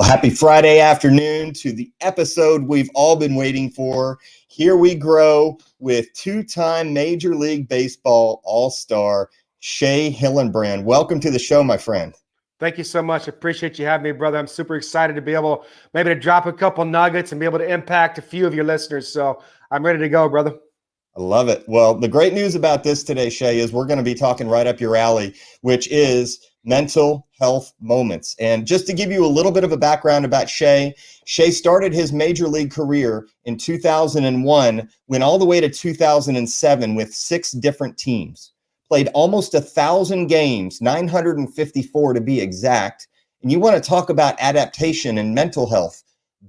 Happy Friday afternoon to the episode we've all been waiting for. Here we grow with two-time Major League Baseball All-Star Shea Hillenbrand. Welcome to the show, my friend. Thank you so much. I appreciate you having me, brother. I'm super excited to be able maybe to drop a couple nuggets and be able to impact a few of your listeners. So I'm ready to go, brother. I love it. Well, the great news about this today, Shea, is we're going to be talking right up your alley, which is mental health moments. And just to give you a little bit of a background about Shea, Shea started his major league career in 2001, went all the way to 2007 with 6 different teams, played almost 1,000 games, 954 to be exact. And you want to talk about adaptation and mental health.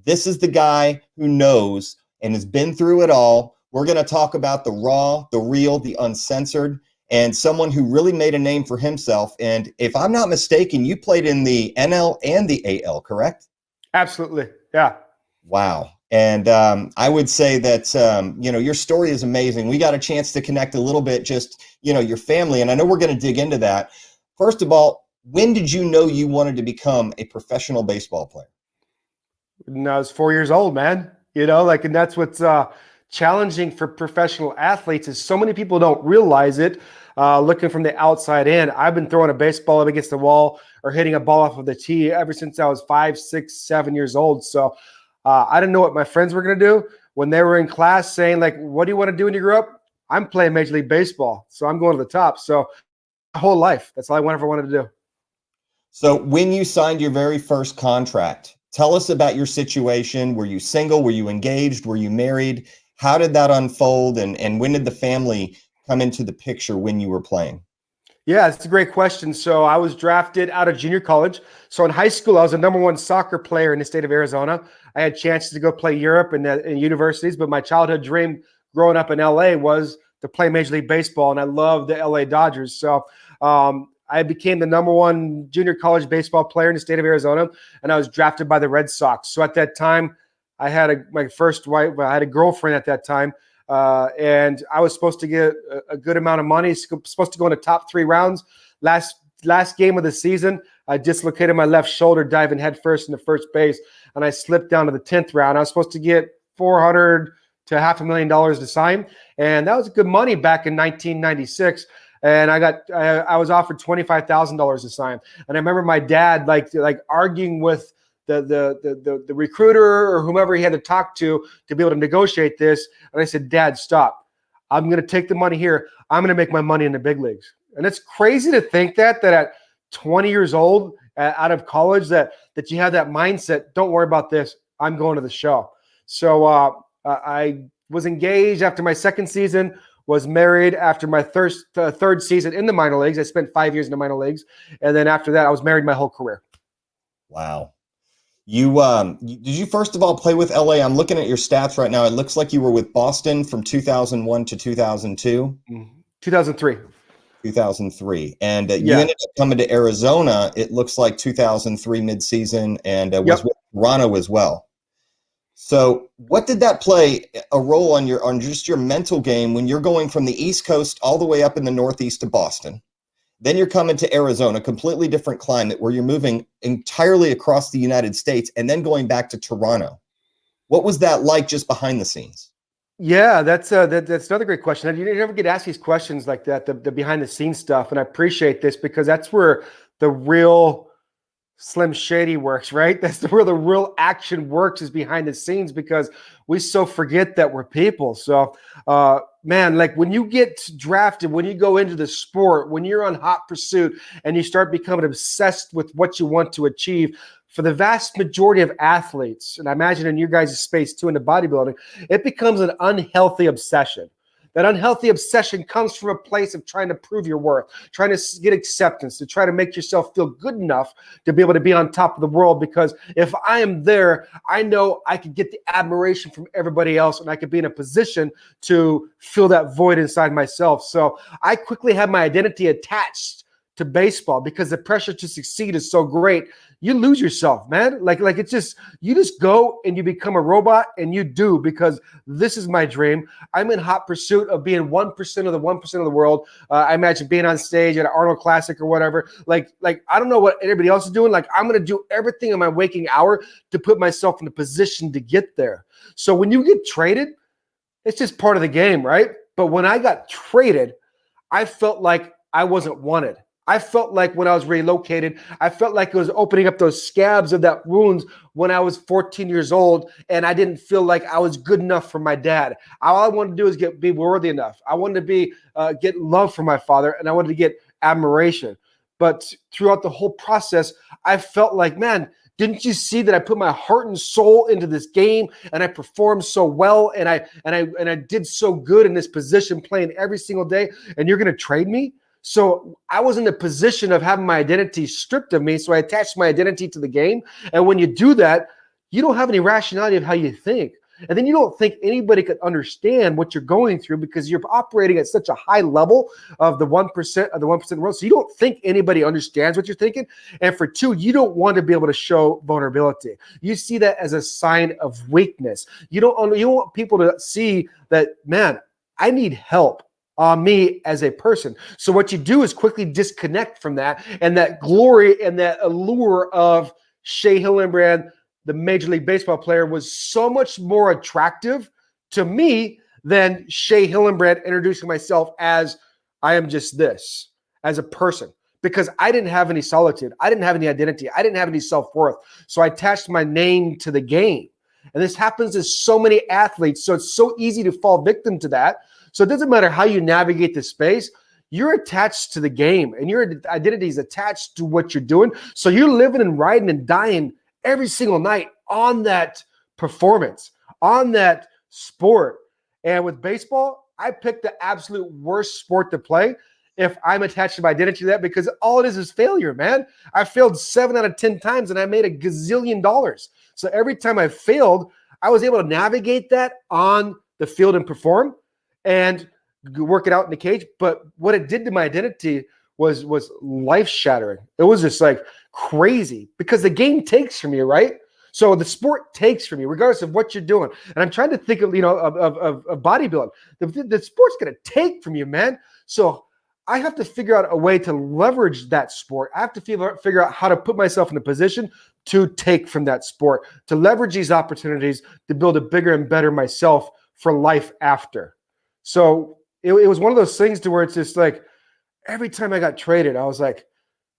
This is the guy who knows and has been through it all. We're going to talk about the raw, the real, the uncensored, and someone who really made a name for himself. And if I'm not mistaken, you played in the NL and the AL, correct? Absolutely. Yeah. Wow. And I would say that, your story is amazing. We got a chance to connect a little bit, just, your family. And I know we're going to dig into that. First of all, when did you know you wanted to become a professional baseball player? When I was 4 years old, man, and that's what's challenging for professional athletes is so many people don't realize it. Looking from the outside in, I've been throwing a baseball up against the wall or hitting a ball off of the tee ever since I was 5, 6, 7 years old. So I didn't know what my friends were going to do when they were in class saying, like, what do you want to do when you grow up? I'm playing Major League Baseball, so I'm going to the top. So my whole life, that's all I ever wanted to do. So when you signed your very first contract, tell us about your situation. Were you single? Were you engaged? Were you married? How did that unfold? And when did the family come into the picture when you were playing? Yeah, it's a great question. So I was drafted out of junior college. So in high school, I was the #1 soccer player in the state of Arizona. I had chances to go play Europe and in universities, but my childhood dream growing up in LA was to play Major League Baseball, and I loved the LA Dodgers. So I became the #1 junior college baseball player in the state of Arizona, and I was drafted by the Red Sox. So at that time, I had my first wife. I had a girlfriend at that time. And I was supposed to get a good amount of money, supposed to go in the top 3 rounds. Last game of the season, I dislocated my left shoulder diving headfirst into first base, and I slipped down to the 10th round. I was supposed to get $400,000 to $500,000 to sign, and that was good money back in 1996. And I was offered $25,000 to sign. And I remember my dad like arguing with the recruiter or whomever he had to talk to be able to negotiate this. And I said, Dad, stop. I'm going to take the money here. I'm going to make my money in the big leagues. And it's crazy to think that at 20 years old, out of college, that you have that mindset. Don't worry about this. I'm going to the show. So I was engaged after my second season, was married after my third season in the minor leagues. I spent 5 years in the minor leagues. And then after that, I was married my whole career. Wow. Did you first of all play with LA? I'm looking at your stats right now. It looks like you were with Boston from 2001 to 2002. 2003. 2003. And you ended up coming to Arizona, it looks like 2003 midseason, and was with Toronto as well. So what did that play a role on just your mental game when you're going from the East Coast all the way up in the Northeast to Boston? Then you're coming to Arizona, completely different climate where you're moving entirely across the United States and then going back to Toronto. What was that like just behind the scenes? Yeah, that's another great question. You never get asked these questions like that, the behind the scenes stuff. And I appreciate this because that's where the real Slim Shady works, right? That's where the real action works, is behind the scenes, because we so forget that we're people. So, man, like when you get drafted, when you go into the sport, when you're on hot pursuit and you start becoming obsessed with what you want to achieve, for the vast majority of athletes, and I imagine in your guys' space too, in the bodybuilding, it becomes an unhealthy obsession. That unhealthy obsession comes from a place of trying to prove your worth, trying to get acceptance, to try to make yourself feel good enough to be able to be on top of the world. Because if I am there, I know I could get the admiration from everybody else, and I could be in a position to fill that void inside myself. So I quickly had my identity attached to baseball because the pressure to succeed is so great, you lose yourself, man. Like it's just, you just go and you become a robot and you do, because this is my dream. I'm in hot pursuit of being 1% of the 1% of the world. I imagine being on stage at an Arnold Classic or whatever. Like I don't know what everybody else is doing. Like, I'm going to do everything in my waking hour to put myself in a position to get there. So when you get traded, it's just part of the game, right? But when I got traded, I felt like I wasn't wanted. I felt like when I was relocated, I felt like it was opening up those scabs of that wounds when I was 14 years old, and I didn't feel like I was good enough for my dad. All I wanted to do is be worthy enough. I wanted to get love from my father, and I wanted to get admiration. But throughout the whole process, I felt like, man, didn't you see that I put my heart and soul into this game, and I performed so well, and I did so good in this position, playing every single day, and you're going to trade me? So I was in the position of having my identity stripped of me, so I attached my identity to the game. And when you do that, you don't have any rationality of how you think. And then you don't think anybody could understand what you're going through because you're operating at such a high level of the 1% of the 1% world. So you don't think anybody understands what you're thinking. And for two, you don't want to be able to show vulnerability. You see that as a sign of weakness. You want people to see that, man, I need help on me as a person. So what you do is quickly disconnect from that, and that glory and that allure of Shea Hillenbrand, the Major League Baseball player, was so much more attractive to me than Shea Hillenbrand introducing myself as I am just this, as a person, because I didn't have any solitude. I didn't have any identity. I didn't have any self-worth. So I attached my name to the game. And this happens to so many athletes. So it's so easy to fall victim to that. So it doesn't matter how you navigate the space, you're attached to the game, and your identity is attached to what you're doing. So you're living and riding and dying every single night on that performance, on that sport. And with baseball, I picked the absolute worst sport to play if I'm attached to my identity to that, because all it is failure, man. I failed 7 out of 10 times and I made $1 gazillion. So every time I failed, I was able to navigate that on the field and perform and work it out in the cage. But what it did to my identity was life shattering. It was just like crazy, because the game takes from you, right? So the sport takes from you, regardless of what you're doing. And I'm trying to think of, of bodybuilding. The sport's going to take from you, man. So I have to figure out a way to leverage that sport. I have to figure out how to put myself in a position to take from that sport, to leverage these opportunities to build a bigger and better myself for life after. So it was one of those things to where it's just like, every time I got traded, I was like,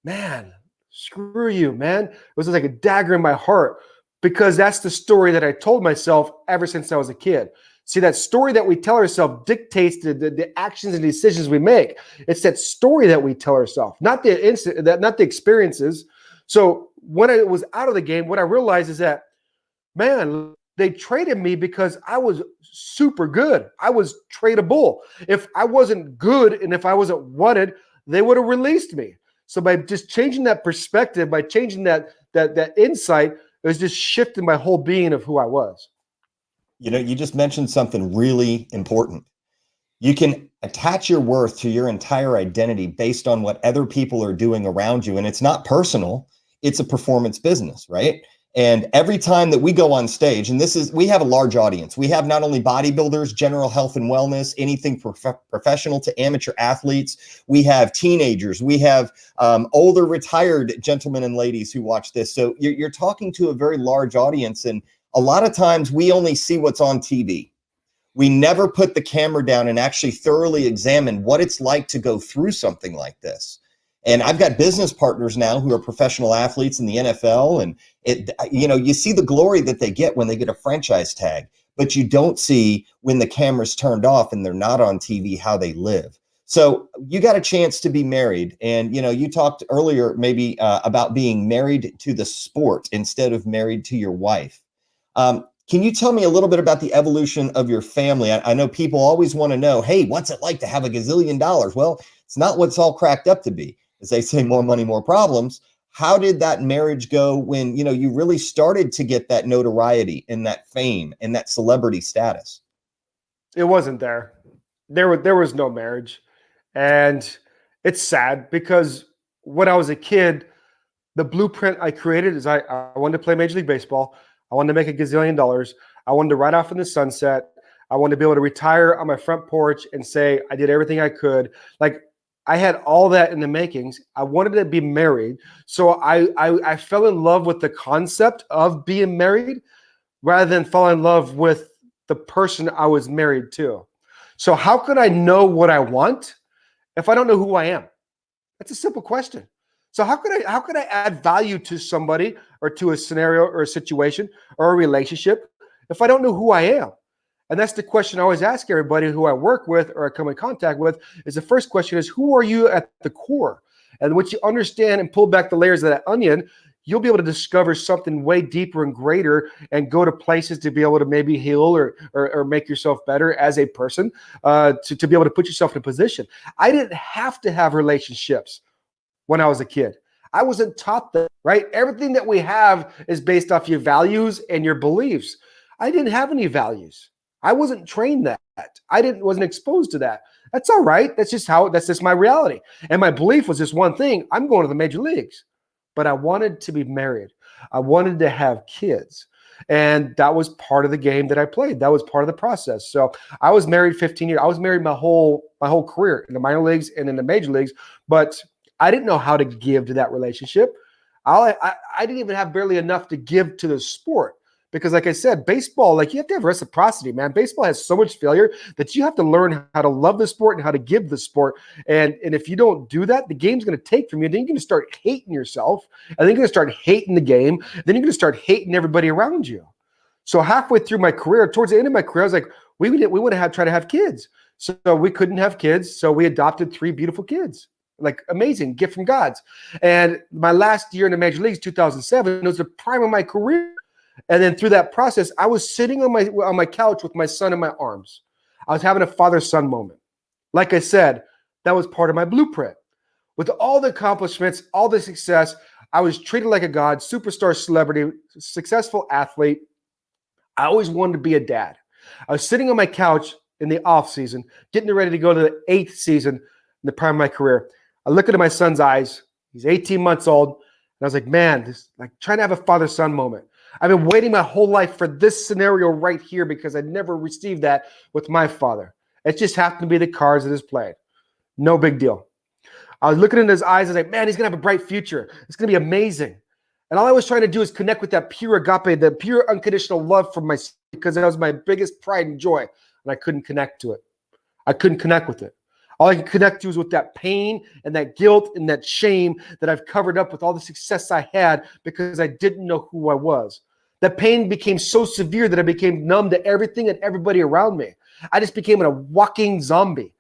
man, screw you, man. It was just like a dagger in my heart, because that's the story that I told myself ever since I was a kid. See, that story that we tell ourselves dictates the actions and decisions we make. It's that story that we tell ourselves, not the experiences. So when I was out of the game, what I realized is that, man, they traded me because I was super good. I was tradable. If I wasn't good and if I wasn't wanted, they would have released me. So by just changing that perspective, by changing that insight, it was just shifting my whole being of who I was. You just mentioned something really important. You can attach your worth to your entire identity based on what other people are doing around you. And it's not personal. It's a performance business, right? And every time that we go on stage, and we have a large audience. We have not only bodybuilders, general health and wellness, anything professional to amateur athletes. We have teenagers. We have older retired gentlemen and ladies who watch this. So you're talking to a very large audience. And a lot of times we only see what's on TV. We never put the camera down and actually thoroughly examine what it's like to go through something like this. And I've got business partners now who are professional athletes in the NFL, and you see the glory that they get when they get a franchise tag, but you don't see when the camera's turned off and they're not on TV how they live. So you got a chance to be married, and you talked earlier maybe about being married to the sport instead of married to your wife. Can you tell me a little bit about the evolution of your family? I know people always want to know, hey, what's it like to have $1 gazillion? Well, it's not what's all cracked up to be. As they say, more money, more problems. How did that marriage go when, you really started to get that notoriety and that fame and that celebrity status? It wasn't there. There was no marriage. And it's sad because when I was a kid, the blueprint I created is I wanted to play Major League Baseball. I wanted to make $1 gazillion. I wanted to ride off in the sunset. I wanted to be able to retire on my front porch and say I did everything I could. Like, I had all that in the makings. I wanted to be married. So I fell in love with the concept of being married rather than fall in love with the person I was married to. So how could I know what I want if I don't know who I am? That's a simple question. So how could I add value to somebody or to a scenario or a situation or a relationship if I don't know who I am? And that's the question I always ask everybody who I work with or I come in contact with is the first question is, who are you at the core? And once you understand and pull back the layers of that onion, you'll be able to discover something way deeper and greater and go to places to be able to maybe heal or make yourself better as a person, to be able to put yourself in a position. I didn't have to have relationships when I was a kid. I wasn't taught that, right? Everything that we have is based off your values and your beliefs. I didn't have any values. I wasn't trained that. Wasn't exposed to that. That's all right. That's just my reality. And my belief was this one thing: I'm going to the major leagues. But I wanted to be married. I wanted to have kids. And that was part of the game that I played. That was part of the process. So I was married 15 years. I was married my whole career in the minor leagues and in the major leagues, but I didn't know how to give to that relationship. I didn't even have barely enough to give to the sport. Because like I said, baseball, like, you have to have reciprocity, man. Baseball has so much failure that you have to learn how to love the sport and how to give the sport. And if you don't do that, the game's going to take from you. Then you're going to start hating yourself. And then you're going to start hating the game. Then you're going to start hating everybody around you. So halfway through my career, towards the end of my career, I was like, we would have try to have kids. So we couldn't have kids. So we adopted 3 beautiful kids. Like, amazing gift from God's. And my last year in the major leagues, 2007, it was the prime of my career. And then through that process, I was sitting on my couch with my son in my arms. I was having a father-son moment. Like I said, that was part of my blueprint. With all the accomplishments, all the success, I was treated like a god, superstar celebrity, successful athlete. I always wanted to be a dad. I was sitting on my couch in the off season, getting ready to go to the 8th season in the prime of my career. I look into my son's eyes. He's 18 months old. And I was like, man, this like trying to have a father-son moment. I've been waiting my whole life for this scenario right here because I never received that with my father. It just happened to be the cards that is played. No big deal. I was looking in his eyes. I was like, man, he's going to have a bright future. It's going to be amazing. And all I was trying to do is connect with that pure agape, the pure unconditional love from my son, because that was my biggest pride and joy. And I couldn't connect to it. I couldn't connect with it. All I could connect to was with that pain and that guilt and that shame that I've covered up with all the success I had because I didn't know who I was. That pain became so severe that I became numb to everything and everybody around me. I just became a walking zombie.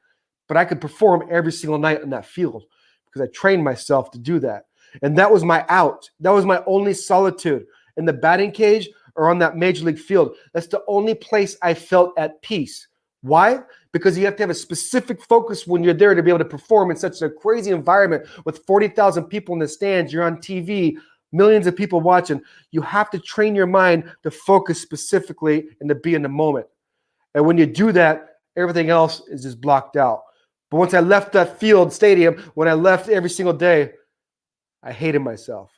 But I could perform every single night in that field because I trained myself to do that. And that was my out. That was my only solitude in the batting cage or on that major league field. That's the only place I felt at peace. Why? Because you have to have a specific focus when you're there to be able to perform in such a crazy environment with 40,000 people in the stands. You're on TV, millions of people watching. You have to train your mind to focus specifically and to be in the moment. And when you do that, everything else is just blocked out. But once I left that field stadium, when I left every single day, I hated myself.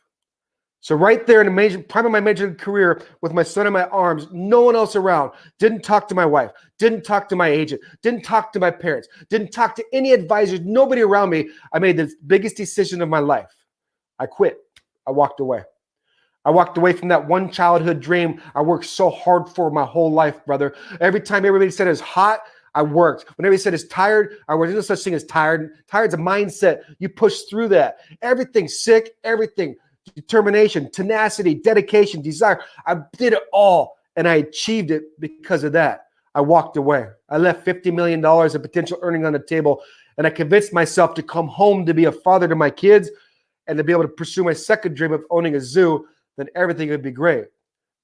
So right there in the prime of my major league career with my son in my arms, no one else around, didn't talk to my wife, didn't talk to my agent, didn't talk to my parents, didn't talk to any advisors, nobody around me. I made the biggest decision of my life. I quit. I walked away. I walked away from that one childhood dream I worked so hard for my whole life, brother. Every time everybody said it was hot, I worked. When everybody said it's tired, I worked. There's no such thing as tired. Tired's a mindset. You push through that. Everything, sick, everything. Determination, tenacity, dedication, desire. I did it all, and I achieved it because of that. I walked away. I left $50 million of potential earning on the table, and I convinced myself to come home to be a father to my kids and to be able to pursue my second dream of owning a zoo. Then everything would be great.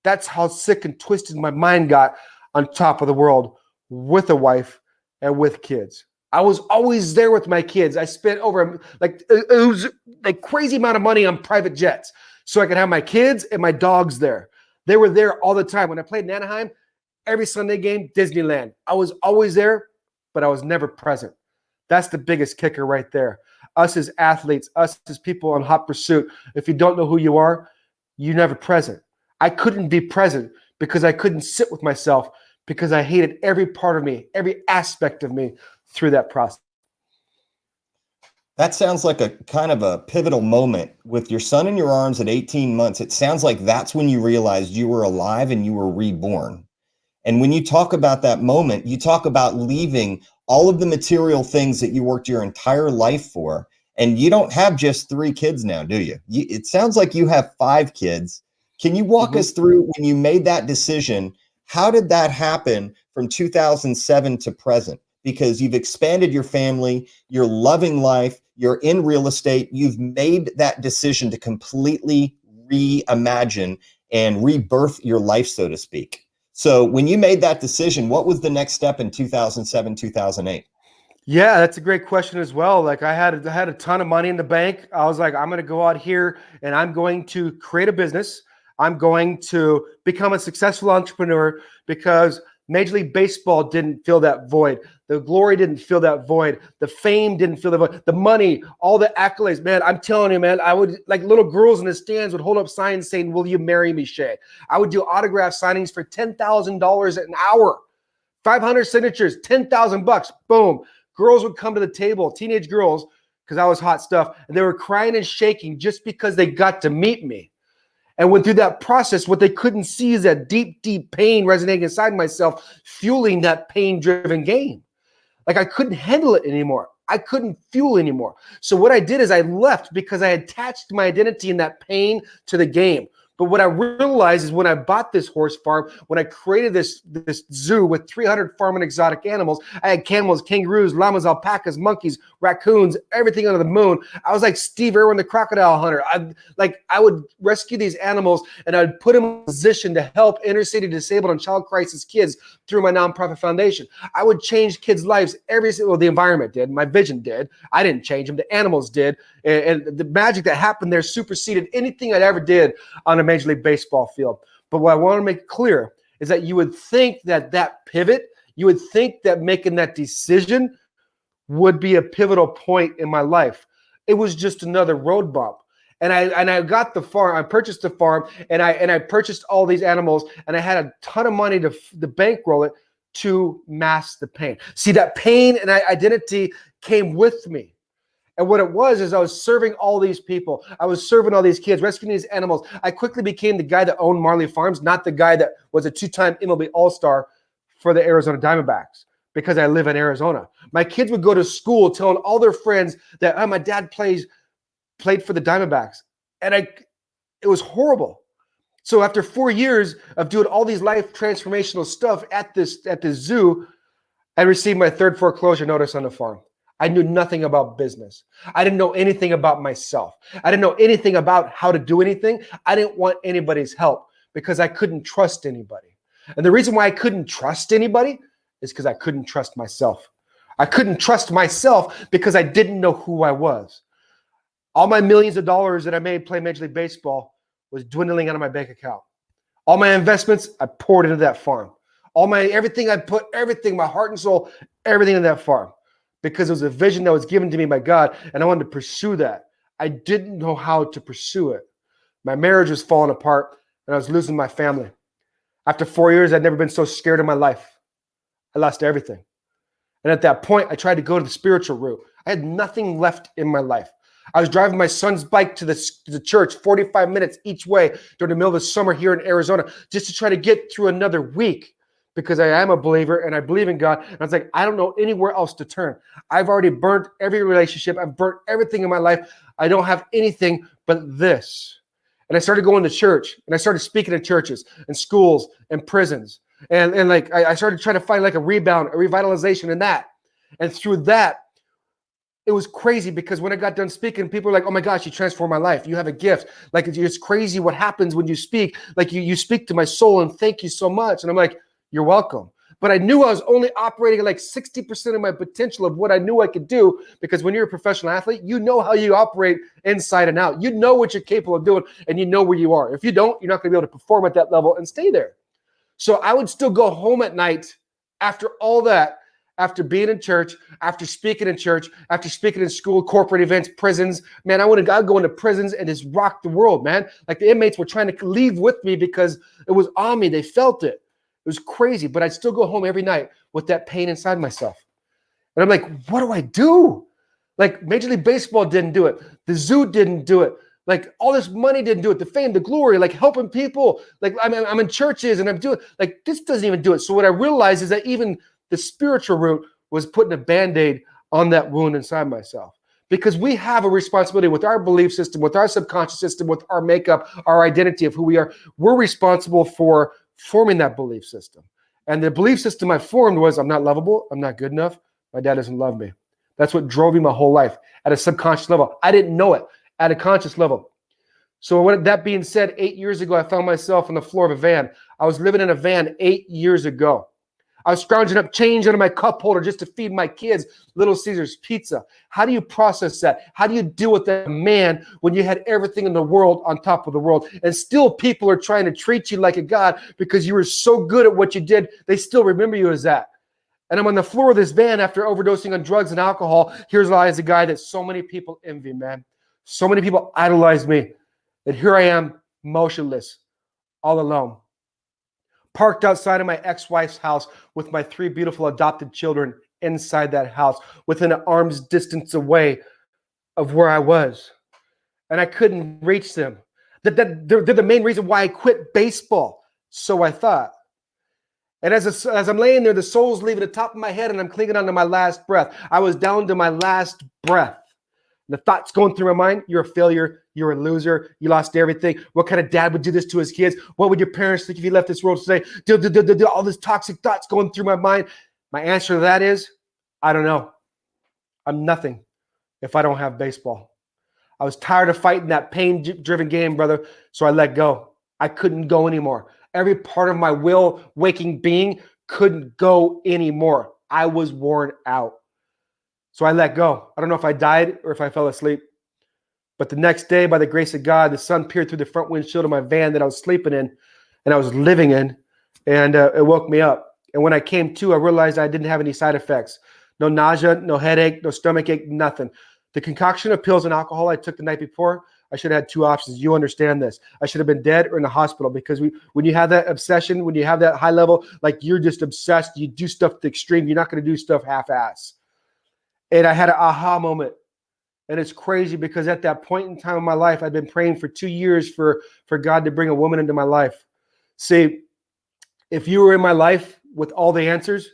That's how sick and twisted my mind got on top of the world with a wife and with kids. I was always there with my kids. I spent over it was a crazy amount of money on private jets so I could have my kids and my dogs there. They were there all the time. When I played in Anaheim, every Sunday game, Disneyland. I was always there, but I was never present. That's the biggest kicker right there. Us as athletes, us as people on hot pursuit, if you don't know who you are, you're never present. I couldn't be present because I couldn't sit with myself because I hated every part of me, every aspect of me through that process. That sounds like a kind of a pivotal moment with your son in your arms at 18 months. It sounds like that's when you realized you were alive and you were reborn. And when you talk about that moment, you talk about leaving all of the material things that you worked your entire life for. And you don't have just 3 kids now, do you? It sounds like you have 5 kids. Can you walk us through when you made that decision? How did that happen from 2007 to present? Because you've expanded your family, you're loving life, you're in real estate, you've made that decision to completely reimagine and rebirth your life, so to speak. So when you made that decision, what was the next step in 2007, 2008? Yeah, that's a great question as well. Like I had a ton of money in the bank. I was like, I'm going to go out here and I'm going to create a business. I'm going to become a successful entrepreneur because Major League Baseball didn't fill that void. The glory didn't fill that void. The fame didn't fill the void. The money, all the accolades, man, I'm telling you, man, I would, like little girls in the stands would hold up signs saying, will you marry me, Shea? I would do autograph signings for $10,000 an hour, 500 signatures, $10,000, boom. Girls would come to the table, teenage girls, because I was hot stuff, and they were crying and shaking just because they got to meet me. And went through that process, what they couldn't see is that deep, deep pain resonating inside myself, fueling that pain-driven game. Like I couldn't handle it anymore. I couldn't fuel anymore. So what I did is I left because I attached my identity in that pain to the game. But what I realized is when I bought this horse farm, when I created this zoo with 300 farm and exotic animals, I had camels, kangaroos, llamas, alpacas, monkeys, raccoons, everything under the moon. I was like Steve Irwin, the crocodile hunter. I would rescue these animals and I'd put them in a position to help inner city disabled and child crisis kids through my nonprofit foundation. I would change kids' lives the environment did, my vision did. I didn't change them, the animals did. And the magic that happened there superseded anything I'd ever did on a Major League Baseball field. But what I want to make clear is that you would think that pivot, you would think that making that decision would be a pivotal point in my life. It was just another road bump. And I got the farm, I purchased the farm, and I purchased all these animals, and I had a ton of money to bankroll it to mask the pain. See, that pain and identity came with me. And what it was is I was serving all these people. I was serving all these kids, rescuing these animals. I quickly became the guy that owned Marley Farms, not the guy that was a 2-time MLB All-Star for the Arizona Diamondbacks because I live in Arizona. My kids would go to school telling all their friends that my dad played for the Diamondbacks. And it was horrible. So after 4 years of doing all these life transformational stuff at this zoo, I received my 3rd foreclosure notice on the farm. I knew nothing about business. I didn't know anything about myself. I didn't know anything about how to do anything. I didn't want anybody's help because I couldn't trust anybody. And the reason why I couldn't trust anybody is because I couldn't trust myself. I couldn't trust myself because I didn't know who I was. All my millions of dollars that I made playing Major League Baseball was dwindling out of my bank account. All my investments, I poured into that farm. Everything I put, my heart and soul, everything in that farm. Because it was a vision that was given to me by God, and I wanted to pursue that. I didn't know how to pursue it. My marriage was falling apart, and I was losing my family. After 4 years, I'd never been so scared in my life. I lost everything. And at that point, I tried to go to the spiritual route. I had nothing left in my life. I was driving my son's bike to the church 45 minutes each way during the middle of the summer here in Arizona just to try to get through another week. Because I am a believer and I believe in God. And I was like, I don't know anywhere else to turn. I've already burnt every relationship. I've burnt everything in my life. I don't have anything but this. And I started going to church and I started speaking in churches and schools and prisons. And I started trying to find like a rebound, a revitalization in that. And through that, it was crazy because when I got done speaking, people were like, oh my gosh, you transformed my life. You have a gift. Like, it's crazy what happens when you speak. Like you speak to my soul and thank you so much. And I'm like, you're welcome. But I knew I was only operating at like 60% of my potential of what I knew I could do, because when you're a professional athlete, you know how you operate inside and out. You know what you're capable of doing and you know where you are. If you don't, you're not going to be able to perform at that level and stay there. So I would still go home at night after all that, after being in church, after speaking in church, after speaking in school, corporate events, prisons. Man, I'd go into prisons and just rock the world, man. Like the inmates were trying to leave with me because it was on me. They felt it. It was crazy, but I'd still go home every night with that pain inside myself. And I'm like, what do I do? Like Major League Baseball didn't do it. The zoo didn't do it. Like all this money didn't do it. The fame, the glory, like helping people. Like I'm in churches and I'm doing, like this doesn't even do it. So what I realized is that even the spiritual root was putting a Band-Aid on that wound inside myself. Because we have a responsibility with our belief system, with our subconscious system, with our makeup, our identity of who we are. We're responsible for forming that belief system. And the belief system I formed was I'm not lovable. I'm not good enough. My dad doesn't love me. That's what drove me my whole life at a subconscious level. I didn't know it at a conscious level. So that being said, 8 years ago, I found myself on the floor of a van. I was living in a van 8 years ago. I was scrounging up change under my cup holder just to feed my kids Little Caesars pizza. How do you process that? How do you deal with that man when you had everything in the world on top of the world and still people are trying to treat you like a god because you were so good at what you did, they still remember you as that. And I'm on the floor of this van after overdosing on drugs and alcohol. Here's I as a guy that so many people envy, man. So many people idolize me. And here I am, motionless, all alone. Parked outside of my ex-wife's house with my 3 beautiful adopted children inside that house, within an arm's distance away of where I was. And I couldn't reach them. They're the main reason why I quit baseball, so I thought. And as I'm laying there, the soul's leaving the top of my head and I'm clinging on to my last breath. I was down to my last breath. The thoughts going through my mind, you're a failure, you're a loser, you lost everything. What kind of dad would do this to his kids? What would your parents think if you left this world today? All these toxic thoughts going through my mind. My answer to that is, I don't know. I'm nothing if I don't have baseball. I was tired of fighting that pain-driven game, brother, so I let go. I couldn't go anymore. Every part of my will, waking being couldn't go anymore. I was worn out. So I let go. I don't know if I died or if I fell asleep. But the next day, by the grace of God, the sun peered through the front windshield of my van that I was sleeping in and I was living in, and it woke me up. And when I came to, I realized I didn't have any side effects. No nausea, no headache, no stomach ache, nothing. The concoction of pills and alcohol I took the night before, I should have had 2 options. You understand this. I should have been dead or in the hospital because when you have that obsession, when you have that high level, like you're just obsessed, you do stuff to the extreme. You're not going to do stuff half-ass. And I had an aha moment. And it's crazy because at that point in time in my life, I'd been praying for 2 years for God to bring a woman into my life. See, if you were in my life with all the answers,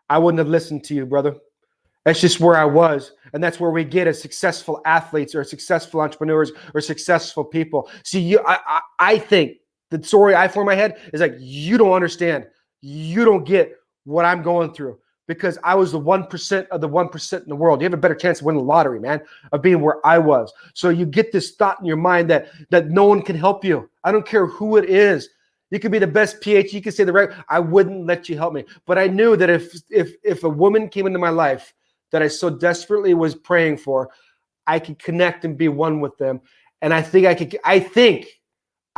I wouldn't have listened to you, brother. That's just where I was. And that's where we get as successful athletes or successful entrepreneurs or successful people. See, I think the story I form in my head is like, you don't understand. You don't get what I'm going through. Because I was the 1% of the 1% in the world. You have a better chance of winning the lottery, man, of being where I was. So you get this thought in your mind that no one can help you. I don't care who it is. You could be the best PhD. You could say the right. I wouldn't let you help me. But I knew that if a woman came into my life that I so desperately was praying for, I could connect and be one with them. And I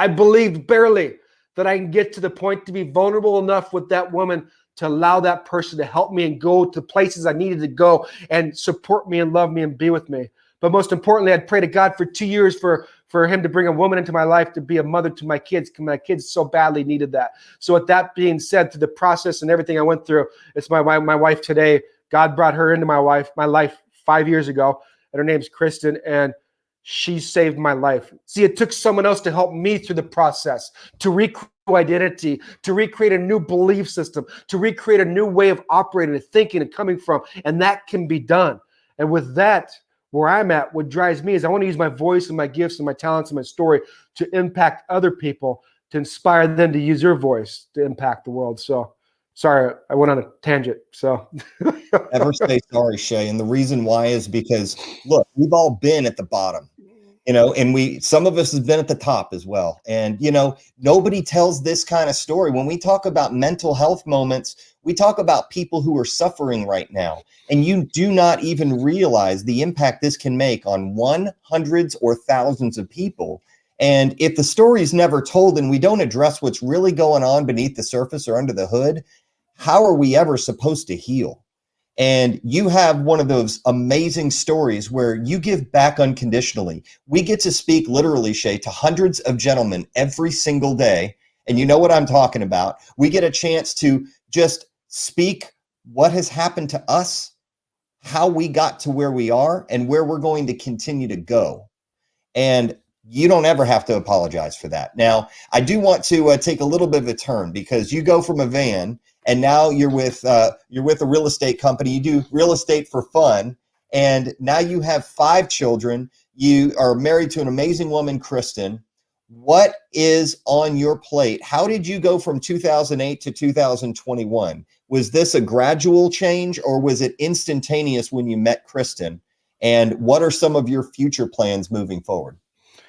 believed barely that I can get to the point to be vulnerable enough with that woman to allow that person to help me and go to places I needed to go and support me and love me and be with me. But most importantly, I'd pray to God for 2 years for him to bring a woman into my life to be a mother to my kids, because my kids so badly needed that. So with that being said, through the process and everything I went through, it's my wife today. God brought her into my life 5 years ago, and her name's Kristen, and she saved my life. See, it took someone else to help me through the process, to recreate identity, to recreate a new belief system, to recreate a new way of operating and thinking and coming from. And that can be done. And with that, where I'm at, what drives me is I want to use my voice and my gifts and my talents and my story to impact other people, to inspire them to use their voice to impact the world. So sorry, I went on a tangent. So never say sorry, Shea. And the reason why is because, look, we've all been at the bottom. And some of us have been at the top as well. And, nobody tells this kind of story. When we talk about mental health moments, we talk about people who are suffering right now. And you do not even realize the impact this can make on hundreds or thousands of people. And if the story is never told and we don't address what's really going on beneath the surface or under the hood, how are we ever supposed to heal? And you have one of those amazing stories where you give back unconditionally. We get to speak literally, Shea, to hundreds of gentlemen every single day. And you know what I'm talking about. We get a chance to just speak what has happened to us, how we got to where we are, and where we're going to continue to go. And you don't ever have to apologize for that. Now, I do want to take a little bit of a turn, because you go from a van and now you're with a real estate company. You do real estate for fun, and now you have 5 children. You are married to an amazing woman, Kristen. What is on your plate? How did you go from 2008 to 2021? Was this a gradual change, or was it instantaneous when you met Kristen? And what are some of your future plans moving forward?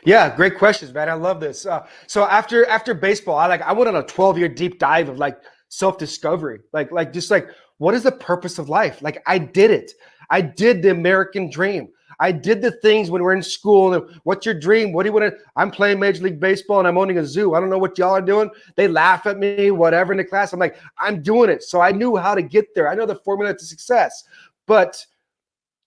Yeah, great questions, man. I love this. So after baseball, I went on a 12-year deep dive of like self-discovery, like what is the purpose of life? Like I did it. I did the American dream. I did the things when we're in school. And what's your dream? What do you want to? I'm playing Major League Baseball and I'm owning a zoo. I don't know what y'all are doing. They laugh at me, whatever in the class. I'm like, I'm doing it. So I knew how to get there. I know the formula to success, but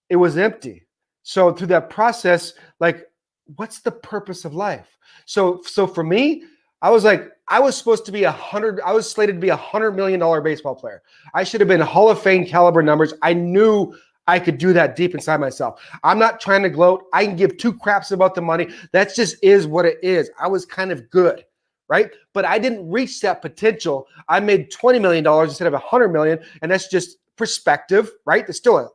it was empty. So through that process, like, what's the purpose of life? So for me, I was supposed to be I was slated to be $100 million baseball player. I should have been Hall of Fame caliber numbers. I knew I could do that deep inside myself. I'm not trying to gloat. I can give 2 craps about the money. That just is what it is. I was kind of good, right? But I didn't reach that potential. I made $20 million instead of $100 million. And that's just perspective, right? It's still a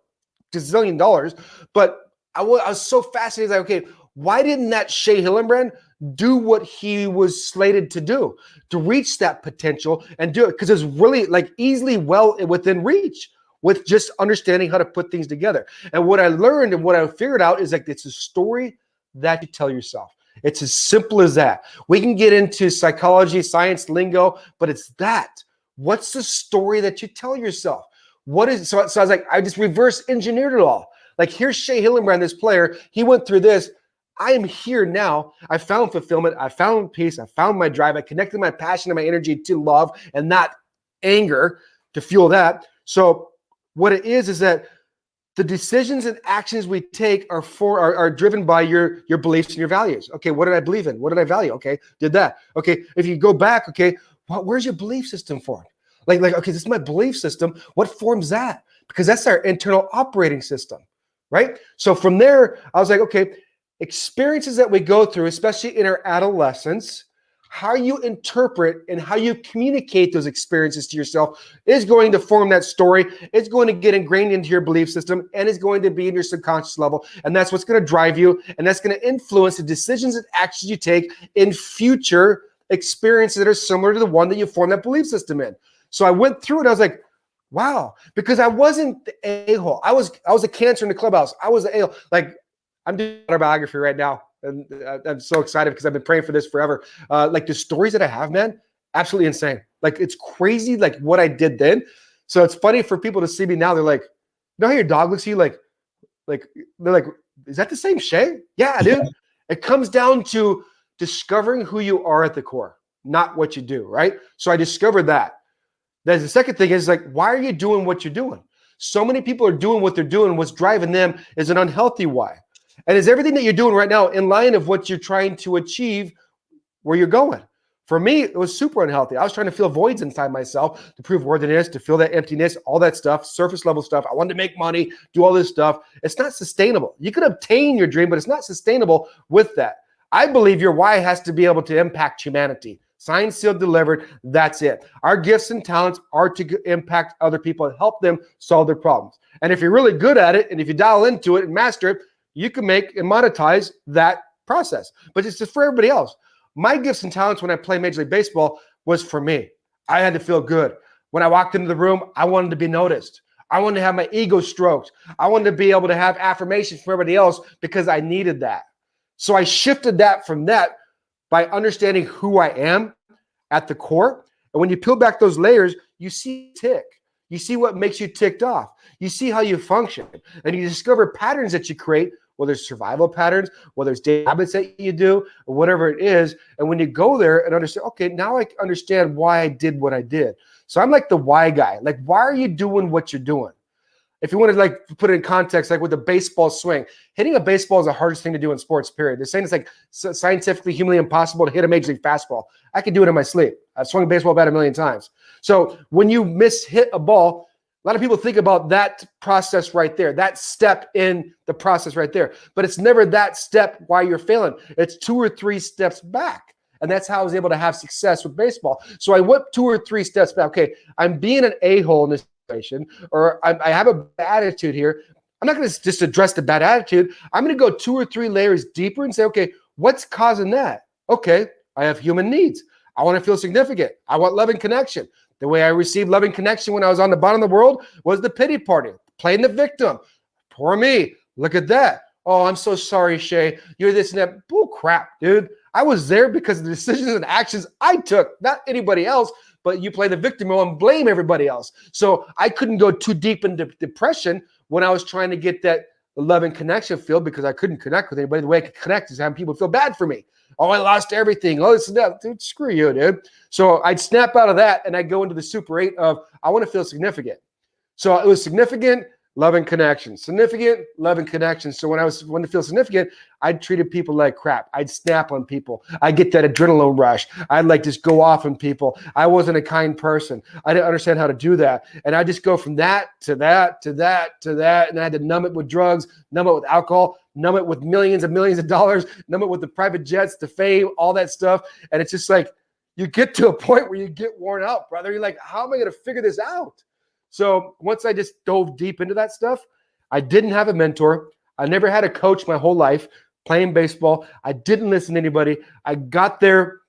gazillion dollars. But I was so fascinated. Like, okay, why didn't that Shea Hillenbrand do what he was slated to do, to reach that potential and do it? Because it's really like easily well within reach with just understanding how to put things together. And what I learned and what I figured out is like it's a story that you tell yourself. It's as simple as that. We can get into psychology, science, lingo, but it's that. What's the story that you tell yourself? So I was like, I just reverse engineered it all. Like here's Shea Hillenbrand, this player. He went through this. I am here now. I found fulfillment. I found peace. I found my drive. I connected my passion and my energy to love and not anger to fuel that. So what it is that the decisions and actions we take are driven by your beliefs and your values. Okay, what did I believe in? What did I value? Okay, did that. Okay, if you go back, okay, where's your belief system formed? Like, okay, this is my belief system. What forms that? Because that's our internal operating system, right? So from there, I was like, okay, experiences that we go through, especially in our adolescence, how you interpret and how you communicate those experiences to yourself is going to form that story. It's going to get ingrained into your belief system and it's going to be in your subconscious level. And that's what's going to drive you. And that's going to influence the decisions and actions you take in future experiences that are similar to the one that you formed that belief system in. So I went through it. I was like, wow, because I wasn't the a-hole. I was a cancer in the clubhouse. I was the a-hole. Like I'm doing autobiography right now. And I'm so excited because I've been praying for this forever. Like the stories that I have, man, absolutely insane. Like it's crazy, like what I did then. So it's funny for people to see me now. They're like, you know how your dog looks at you like they're like, is that the same Shea? Yeah, dude. It comes down to discovering who you are at the core, not what you do, right? So I discovered that. Then the second thing is like, why are you doing what you're doing? So many people are doing what they're doing. What's driving them is an unhealthy why. And is everything that you're doing right now in line of what you're trying to achieve where you're going? For me, it was super unhealthy. I was trying to fill voids inside myself to prove worthiness, to fill that emptiness, all that stuff, surface level stuff. I wanted to make money, do all this stuff. It's not sustainable. You can obtain your dream, but it's not sustainable with that. I believe your why has to be able to impact humanity. Signed, sealed, delivered. That's it. Our gifts and talents are to impact other people and help them solve their problems. And if you're really good at it, and if you dial into it and master it, you can make and monetize that process. But it's just for everybody else. My gifts and talents when I play Major League Baseball was for me. I had to feel good. When I walked into the room, I wanted to be noticed. I wanted to have my ego stroked. I wanted to be able to have affirmations from everybody else because I needed that. So I shifted that from that by understanding who I am at the core. And when you peel back those layers, you see tick. You see what makes you ticked off. You see how you function. And you discover patterns that you create, whether it's survival patterns, whether it's daily habits that you do, or whatever it is. And when you go there and understand, okay, now I understand why I did what I did. So I'm like the why guy. Like, why are you doing what you're doing? If you want to like put it in context, like with the baseball swing, hitting a baseball is the hardest thing to do in sports, period. They're saying it's like scientifically, humanly impossible to hit a major league fastball. I can do it in my sleep. I've swung a baseball bat a million times. So when you hit a ball, a lot of people think about that process right there, that step in the process right there. But it's never that step while you're failing. It's 2 or 3 steps back. And that's how I was able to have success with baseball. So I went 2 or 3 steps back. Okay, I'm being an a-hole in this situation, or I have a bad attitude here. I'm not going to just address the bad attitude. I'm going to go 2 or 3 layers deeper and say, okay, what's causing that? Okay, I have human needs. I want to feel significant. I want love and connection. The way I received love and connection when I was on the bottom of the world was the pity party, playing the victim. Poor me. Look at that. Oh, I'm so sorry, Shea. You're this and that. Bull crap, dude. I was there because of the decisions and actions I took, not anybody else. But you play the victim role and blame everybody else. So I couldn't go too deep into depression when I was trying to get that love and connection feel, because I couldn't connect with anybody. The way I could connect is having people feel bad for me. Oh, I lost everything. Oh, this and that. Dude, screw you, dude. So I'd snap out of that and I'd go into the Super 8 of I want to feel significant. So it was significant, love and connection. Significant, love and connection. So when I wanted to feel significant, I treated people like crap. I'd snap on people. I'd get that adrenaline rush. I'd like just go off on people. I wasn't a kind person. I didn't understand how to do that. And I just go from that to that to that to that. And I had to numb it with drugs, numb it with alcohol, numb it with millions and millions of dollars, numb it with the private jets, the fame, all that stuff. And it's just like, you get to a point where you get worn out, brother. You're like, how am I going to figure this out? So once I just dove deep into that stuff, I didn't have a mentor. I never had a coach my whole life playing baseball. I didn't listen to anybody. I got there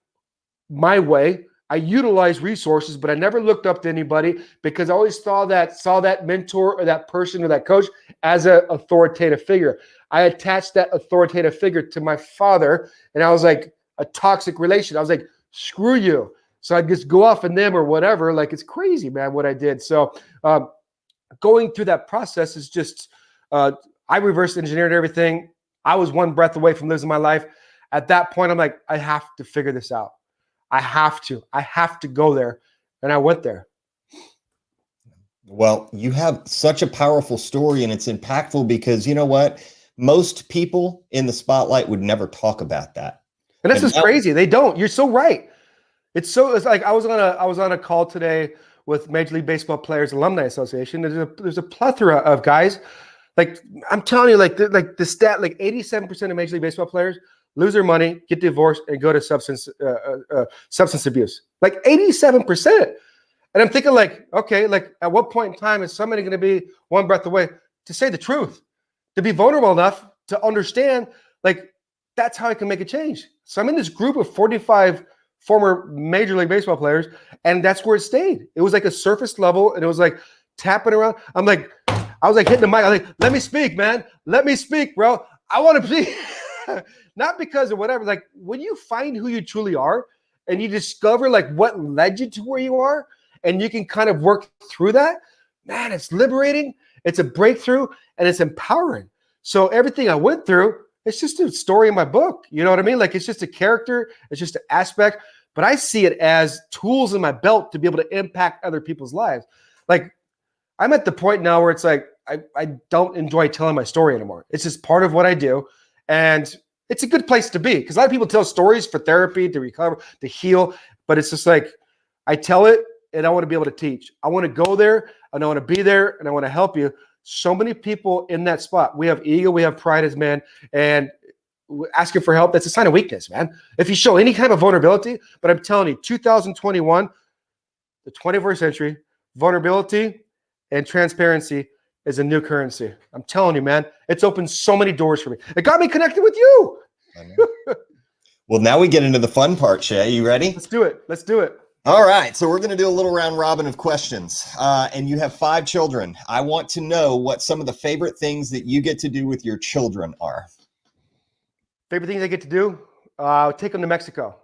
my way. I utilized resources, but I never looked up to anybody because I always saw that mentor or that person or that coach as an authoritative figure. I attached that authoritative figure to my father, and I was like a toxic relation. I was like, screw you. So I'd just go off on them or whatever. Like, it's crazy, man, what I did. So going through that process is just, I reverse engineered everything. I was one breath away from losing my life. At that point, I'm like, I have to figure this out. I have to go there. And I went there. Well, you have such a powerful story, and it's impactful because you know what? Most people in the spotlight would never talk about that. And that's just crazy. They don't. You're so right. It's like I was on a call today with Major League Baseball Players Alumni Association. There's a plethora of guys. Like, I'm telling you, like the stat, like 87% of Major League Baseball players lose their money, get divorced, and go to substance abuse. Like 87%. And I'm thinking, like, okay, like at what point in time is somebody going to be one breath away to say the truth, to be vulnerable enough to understand, like, that's how I can make a change. So I'm in this group of 45 former Major League Baseball players, and that's where it stayed. It was like a surface level, and it was like tapping around. I was like hitting the mic. I was like, let me speak, man. Let me speak, bro. I want to speak. Not because of whatever. Like, when you find who you truly are and you discover like what led you to where you are, and you can kind of work through that, man, it's liberating. It's a breakthrough, and it's empowering. So everything I went through, it's just a story in my book. You know what I mean? Like, it's just a character. It's just an aspect. But I see it as tools in my belt to be able to impact other people's lives. Like, I'm at the point now where it's like, I don't enjoy telling my story anymore. It's just part of what I do. And it's a good place to be, because a lot of people tell stories for therapy, to recover, to heal. But it's just like, I tell it, and I want to be able to teach. I want to go there, and I want to be there, and I want to help you. So many people in that spot. We have ego, we have pride as men, and asking for help, that's a sign of weakness, man. If you show any kind of vulnerability, but I'm telling you, 2021, the 21st century, vulnerability and transparency is a new currency. I'm telling you, man, it's opened so many doors for me. It got me connected with you. I know. Well, now we get into the fun part, Shea. You ready? Let's do it. Let's do it. All right. So we're going to do a little round robin of questions. And you have 5 children. I want to know what some of the favorite things that you get to do with your children are. Favorite things I get to do? Take them to Mexico.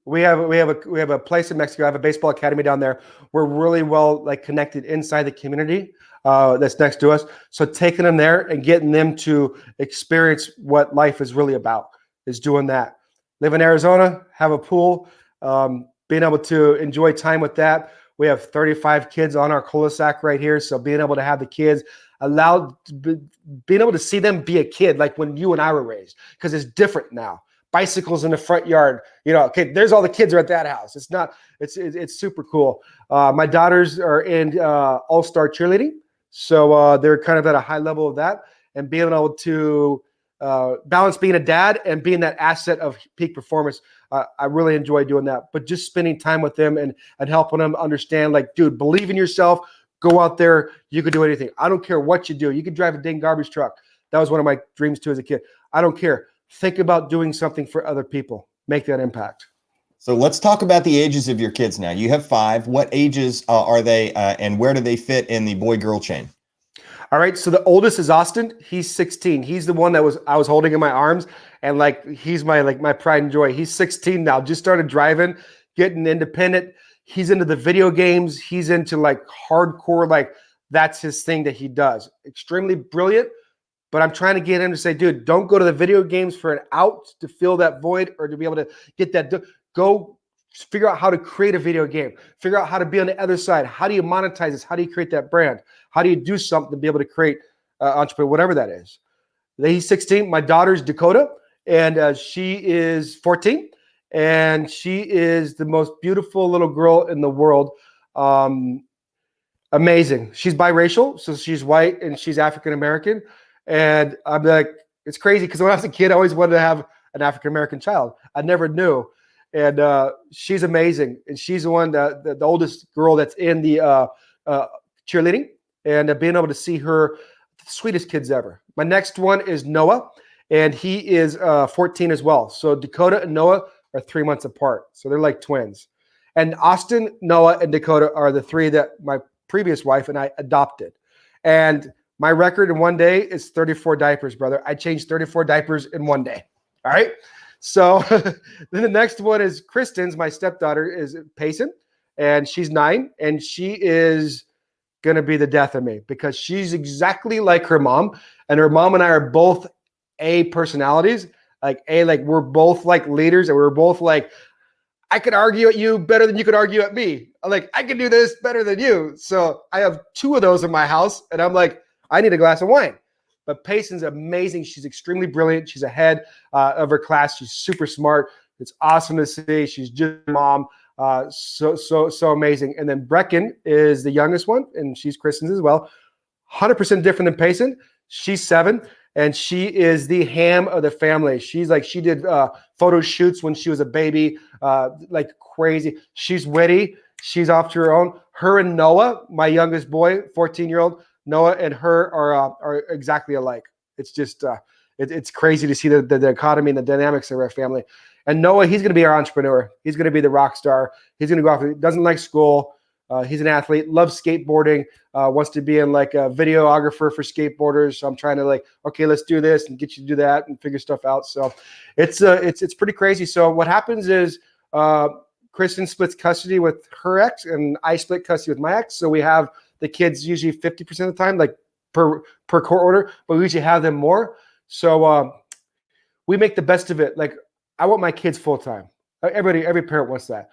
We have a place in Mexico. I have a baseball academy down there. We're really well connected inside the community that's next to us. So taking them there and getting them to experience what life is really about is doing that. Live in Arizona, have a pool, being able to enjoy time with that. We have 35 kids on our cul-de-sac right here. So being able to have the kids being able to see them be a kid like when you and I were raised, because it's different now. Bicycles in the front yard, okay, there's all the kids are at that house. It's super cool. My daughters are in all-star cheerleading, so they're kind of at a high level of that, and being able to balance being a dad and being that asset of peak performance. I really enjoy doing that, but just spending time with them and helping them understand, like, dude, believe in yourself, go out there, you can do anything. I don't care what you do. You can drive a dang garbage truck. That was one of my dreams too as a kid. I don't care. Think about doing something for other people. Make that impact. So let's talk about the ages of your kids now. You have 5. What ages are they, and where do they fit in the boy-girl chain? All right, so the oldest is Austin. He's 16. He's the one that I was holding in my arms, and like he's my pride and joy. He's 16 now. Just started driving, getting independent. He's into the video games. He's into like hardcore, like that's his thing that he does. Extremely brilliant. But I'm trying to get him to say, dude, don't go to the video games for an out to fill that void or to be able to get that. Go figure out how to create a video game. Figure out how to be on the other side. How do you monetize this? How do you create that brand? How do you do something to be able to create entrepreneur, whatever that is? He's 16. My daughter's Dakota, and she is 14. And she is the most beautiful little girl in the world. Amazing. She's biracial, so she's white and she's African-American. And I'm like, it's crazy because when I was a kid, I always wanted to have an African-American child. I never knew. And she's amazing. And she's the one, the oldest girl that's in the cheerleading. And being able to see her, the sweetest kids ever. My next one is Noah, and he is 14 as well. So Dakota and Noah are 3 months apart. So they're like twins. And Austin, Noah, and Dakota are the 3 that my previous wife and I adopted. And my record in one day is 34 diapers, brother. I changed 34 diapers in one day. All right. So then the next one is Kristen's, my stepdaughter, is Payson, and she's 9, and she is going to be the death of me because she's exactly like her mom, and her mom and I are both A personalities, like we're both like leaders, and we're both like, I could argue at you better than you could argue at me. Like, I can do this better than you. So I have 2 of those in my house, and I'm like, I need a glass of wine. But Payson's amazing. She's extremely brilliant. She's ahead of her class. She's super smart. It's awesome to see. She's just a mom. So amazing. And then Brecken is the youngest one, and she's Kristen's as well. 100% different than Payson. She's 7, and she is the ham of the family. She did photo shoots when she was a baby, like crazy. She's witty. She's off to her own. Her and Noah, my youngest boy, 14-year-old, Noah and her are exactly alike. It's just it's crazy to see the dichotomy and the dynamics of our family. And Noah, he's going to be our entrepreneur. He's going to be the rock star. He's going to go off. He doesn't like school. He's an athlete. Loves skateboarding. Wants to be in like a videographer for skateboarders. So I'm trying to like, okay, let's do this and get you to do that and figure stuff out. So it's pretty crazy. So what happens is Kristen splits custody with her ex, and I split custody with my ex. So we have the kids usually 50% of the time, like per court order, but we usually have them more. So we make the best of it. Like, I want my kids full time. Every parent wants that.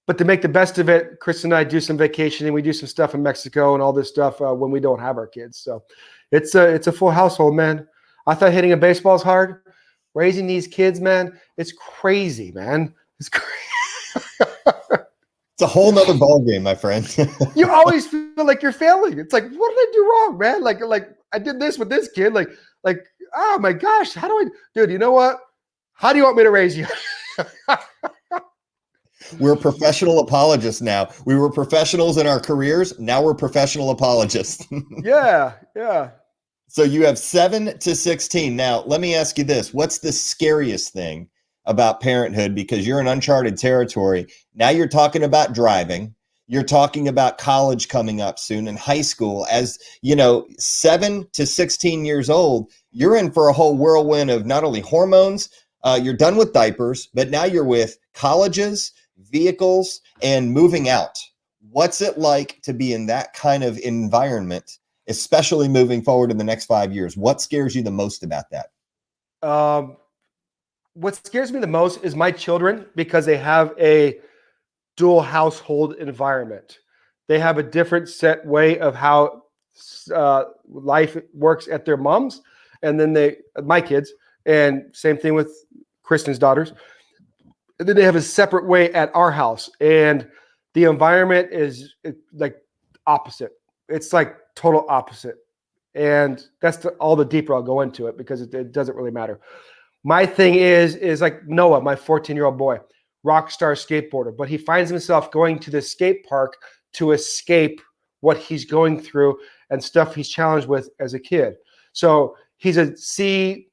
But to make the best of it, Chris and I do some vacationing. We do some stuff in Mexico and all this stuff when we don't have our kids. So it's a full household, man. I thought hitting a baseball is hard. Raising these kids, man, it's crazy, man. It's crazy. It's a whole nother ball game, my friend. You always feel like you're failing. It's like, what did I do wrong, man? Like I did this with this kid. Like, oh my gosh, how do I, dude? You know what? How do you want me to raise you? We're professional apologists now. We were professionals in our careers. Now we're professional apologists. Yeah. So you have 7 to 16. Now, let me ask you this. What's the scariest thing about parenthood? Because you're in uncharted territory. Now you're talking about driving. You're talking about college coming up soon and high school. As you know, 7 to 16 years old, you're in for a whole whirlwind of not only hormones, you're done with diapers, but now you're with colleges, vehicles, and moving out. What's it like to be in that kind of environment, especially moving forward in the next 5 years? What scares you the most about that? What scares me the most is my children, because they have a dual household environment. They have a different set way of how life works at their mom's, and then my kids, and same thing with Kristen's daughters. And then they have a separate way at our house, and the environment is like opposite. It's like total opposite, and that's all the deeper I'll go into it because it doesn't really matter. My thing is like Noah, my 14-year-old boy, rock star skateboarder, but he finds himself going to the skate park to escape what he's going through and stuff he's challenged with as a kid. So he's a CD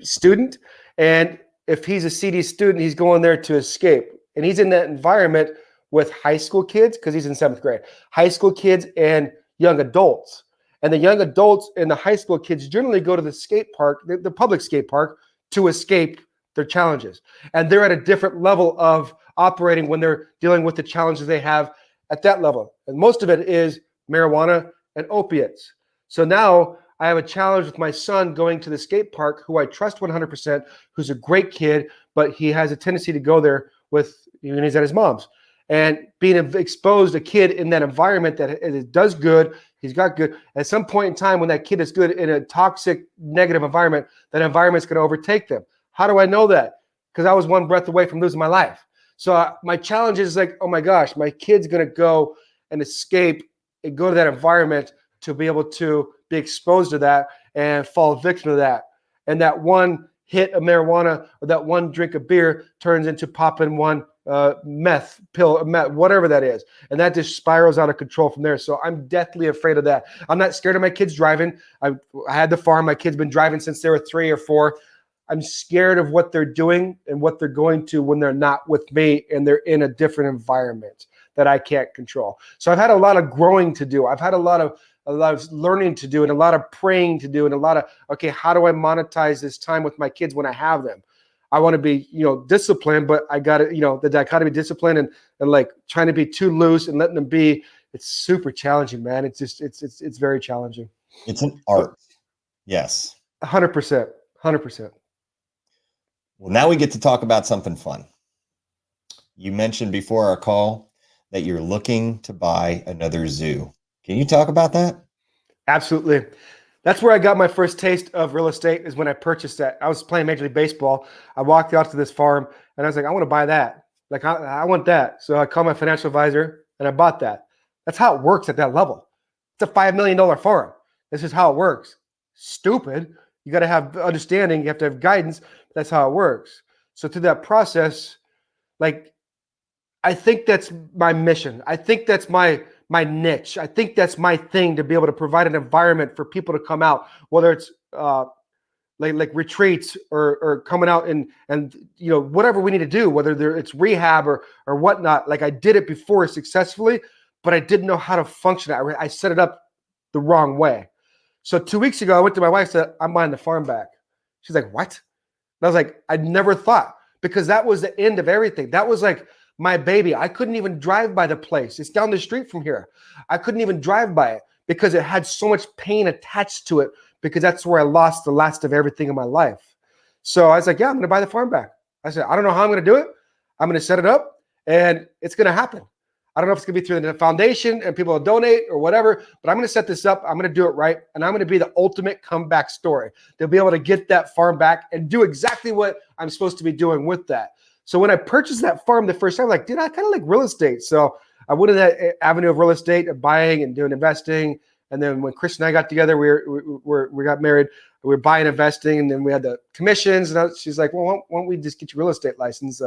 student, and if he's a CD student, he's going there to escape, and he's in that environment with high school kids because he's in 7th grade, high school kids and young adults. And the young adults and the high school kids generally go to the skate park, the public skate park, to escape their challenges. And they're at a different level of operating when they're dealing with the challenges they have at that level. And most of it is marijuana and opiates. So now I have a challenge with my son going to the skate park, who I trust 100%, who's a great kid, but he has a tendency to go there when he's at his mom's. And being exposed a kid in that environment that it does good, he's got good. At some point in time, when that kid is good in a toxic, negative environment, that environment's going to overtake them. How do I know that? Because I was one breath away from losing my life. So my challenge is like, oh my gosh, my kid's going to go and escape and go to that environment to be able to be exposed to that and fall victim to that. And that one hit of marijuana or that one drink of beer turns into popping one meth pill, whatever that is. And that just spirals out of control from there. So I'm deathly afraid of that. I'm not scared of my kids driving. I had the farm. My kids been driving since they were 3 or 4. I'm scared of what they're doing and what they're going to when they're not with me and they're in a different environment that I can't control. So I've had a lot of growing to do. I've had a lot of learning to do and a lot of praying to do and a lot of, okay, how do I monetize this time with my kids when I have them? I want to be, disciplined, but I got to, the dichotomy discipline and like trying to be too loose and letting them be. It's super challenging, man. It's just, it's very challenging. It's an art. Yes. 100%. 100%. Well, now we get to talk about something fun. You mentioned before our call that you're looking to buy another zoo. Can you talk about that? Absolutely. That's where I got my first taste of real estate, is when I purchased that. I was playing Major League Baseball. I walked out to this farm and I was like, I want to buy that. Like, I want that. So I called my financial advisor and I bought that. That's how it works at that level. It's a $5 million farm. This is how it works. Stupid. You got to have understanding. You have to have guidance. That's how it works. So through that process, like, I think that's my mission. I think that's my niche. I think that's my thing, to be able to provide an environment for people to come out, whether it's like retreats or coming out and whatever we need to do, whether it's rehab or whatnot. Like, I did it before successfully, but I didn't know how to function. I set it up the wrong way. So 2 weeks ago, I went to my wife and said, I'm buying the farm back. She's like, what? And I was like, I never thought, because that was the end of everything. That was like my baby. I couldn't even drive by the place. It's down the street from here. I couldn't even drive by it because it had so much pain attached to it, because that's where I lost the last of everything in my life. So I was like, yeah, I'm going to buy the farm back. I said, I don't know how I'm going to do it. I'm going to set it up and it's going to happen. I don't know if it's going to be through the foundation and people will donate or whatever, but I'm going to set this up. I'm going to do it right. And I'm going to be the ultimate comeback story. They'll be able to get that farm back and do exactly what I'm supposed to be doing with that. So when I purchased that farm the first time, I'm like, dude, I kind of like real estate. So I went in that avenue of real estate and buying and doing investing. And then when Chris and I got together, we got married. We were buying, investing, and then we had the commissions. And she's like, well, why don't we just get your real estate license?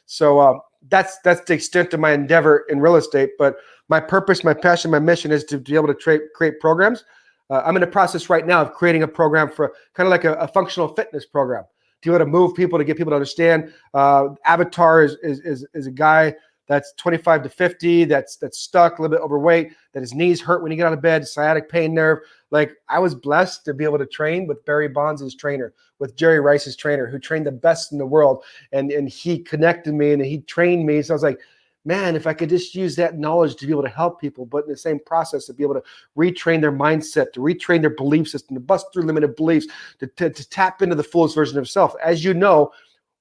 So that's the extent of my endeavor in real estate. But my purpose, my passion, my mission is to be able to create programs. I'm in the process right now of creating a program for kind of like a functional fitness program, to be able to move people, to get people to understand. Avatar is a guy that's 25 to 50, that's stuck, a little bit overweight, that his knees hurt when you get out of bed, sciatic pain nerve. Like, I was blessed to be able to train with Barry Bonds' trainer, with Jerry Rice's trainer, who trained the best in the world. And he connected me and he trained me. So I was like, man, if I could just use that knowledge to be able to help people, but in the same process to be able to retrain their mindset, to retrain their belief system, to bust through limited beliefs, to tap into the fullest version of self. As you know,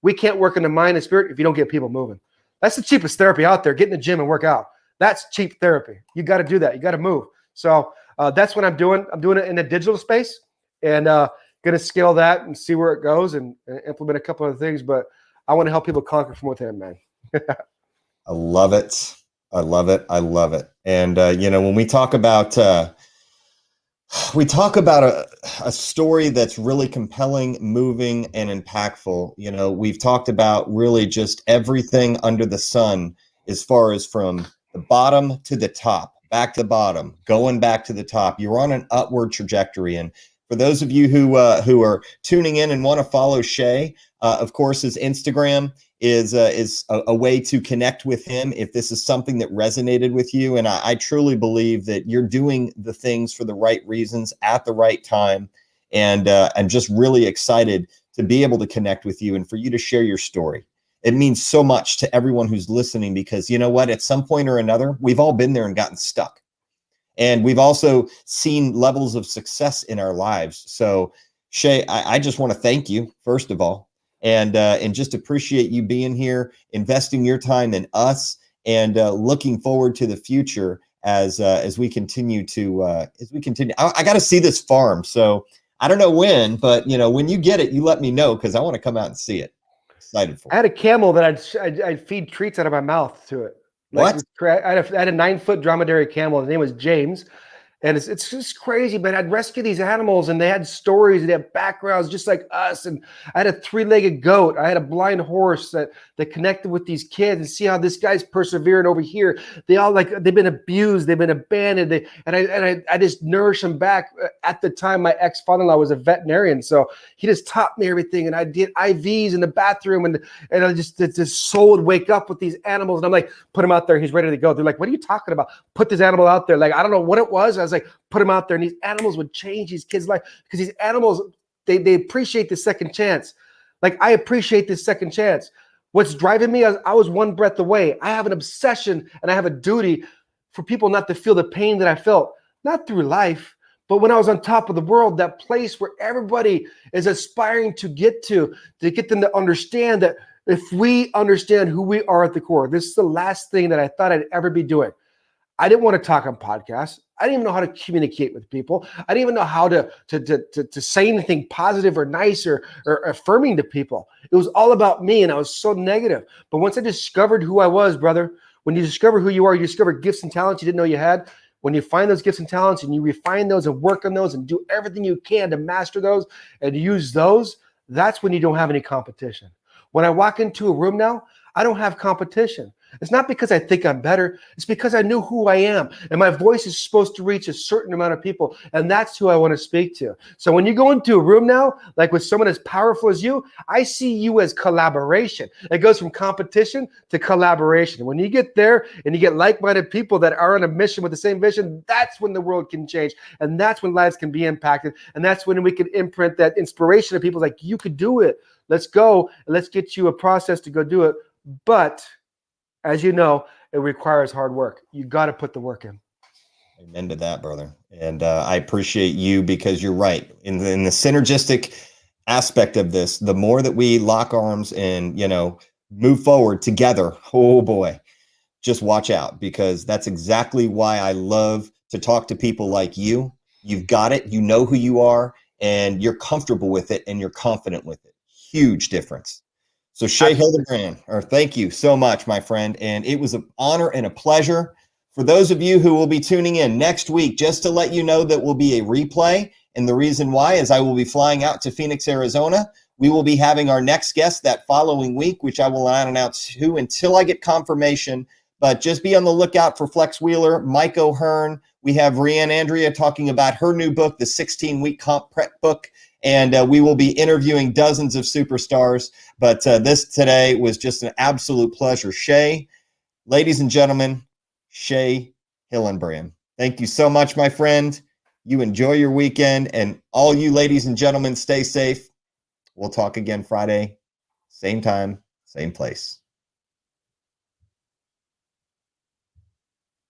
we can't work in the mind and spirit if you don't get people moving. That's the cheapest therapy out there. Get in the gym and work out. That's cheap therapy. You got to do that. You got to move. So that's what I'm doing. I'm doing it in a digital space, and going to scale that and see where it goes, and implement a couple of things. But I want to help people conquer from within, man. I love it. I love it. I love it. And when we talk about a story that's really compelling, moving, and impactful. We've talked about really just everything under the sun, as far as from the bottom to the top, back to the bottom, going back to the top. You're on an upward trajectory. And for those of you who are tuning in and want to follow Shea, of course, his Instagram is a way to connect with him if this is something that resonated with you. And I truly believe that you're doing the things for the right reasons at the right time. And I'm just really excited to be able to connect with you and for you to share your story. It means so much to everyone who's listening, because you know what? At some point or another, we've all been there and gotten stuck. And we've also seen levels of success in our lives. So Shea, I just want to thank you, first of all, and just appreciate you being here, investing your time in us, and looking forward to the future as we continue to I got to see this farm. So I don't know when, but when you get it, you let me know, because I want to come out and see it. Excited for I had a camel that I'd feed treats out of my mouth to it. Like, what? I had a 9-foot dromedary camel. His name was James. And it's just crazy, but I'd rescue these animals, and they had stories, and they had backgrounds just like us. And I had a 3-legged goat. I had a blind horse that connected with these kids, and see how this guy's persevering over here. They all they've been abused, they've been abandoned. I just nourish them back. At the time, my ex-father-in-law was a veterinarian, so he just taught me everything. And I did IVs in the bathroom, and I just this soul would wake up with these animals, and I'm like, put him out there, he's ready to go. They're like, what are you talking about? Put this animal out there. Like, I don't know what it was. I was like, put them out there, and these animals would change these kids' life, because these animals, they appreciate the second chance. Like, I appreciate this second chance. What's driving me, I was one breath away. I have an obsession, and I have a duty for people not to feel the pain that I felt, not through life, but when I was on top of the world, that place where everybody is aspiring to get them to understand that if we understand who we are at the core, this is the last thing that I thought I'd ever be doing. I didn't want to talk on podcasts. I didn't even know how to communicate with people. I didn't even know how to say anything positive or nice or affirming to people. It was all about me, and I was so negative. But once I discovered who I was, brother, when you discover who you are, you discover gifts and talents you didn't know you had. When you find those gifts and talents and you refine those and work on those and do everything you can to master those and use those, that's when you don't have any competition. When I walk into a room now, I don't have competition. It's not because I think I'm better. It's because I knew who I am. And my voice is supposed to reach a certain amount of people. And that's who I want to speak to. So when you go into a room now, like with someone as powerful as you, I see you as collaboration. It goes from competition to collaboration. When you get there and you get like-minded people that are on a mission with the same vision, that's when the world can change. And that's when lives can be impacted. And that's when we can imprint that inspiration of people like, you could do it. Let's go. And let's get you a process to go do it. But as you know, it requires hard work. You got to put the work in. Amen to that, brother. And I appreciate you, because you're right. In the synergistic aspect of this, the more that we lock arms and, move forward together, oh boy, just watch out, because that's exactly why I love to talk to people like you. You've got it. You know who you are, and you're comfortable with it, and you're confident with it. Huge difference. So Shea Hillenbrand, thank you so much, my friend. And it was an honor and a pleasure. For those of you who will be tuning in next week, just to let you know that will be a replay. And the reason why is I will be flying out to Phoenix, Arizona. We will be having our next guest that following week, which I will not announce who until I get confirmation. But just be on the lookout for Flex Wheeler, Mike O'Hearn. We have Rianne Andrea talking about her new book, the 16-week comp prep book. And we will be interviewing dozens of superstars. But this today was just an absolute pleasure. Shea, ladies and gentlemen, Shea Hillenbrand. Thank you so much, my friend. You enjoy your weekend. And all you ladies and gentlemen, stay safe. We'll talk again Friday, same time, same place.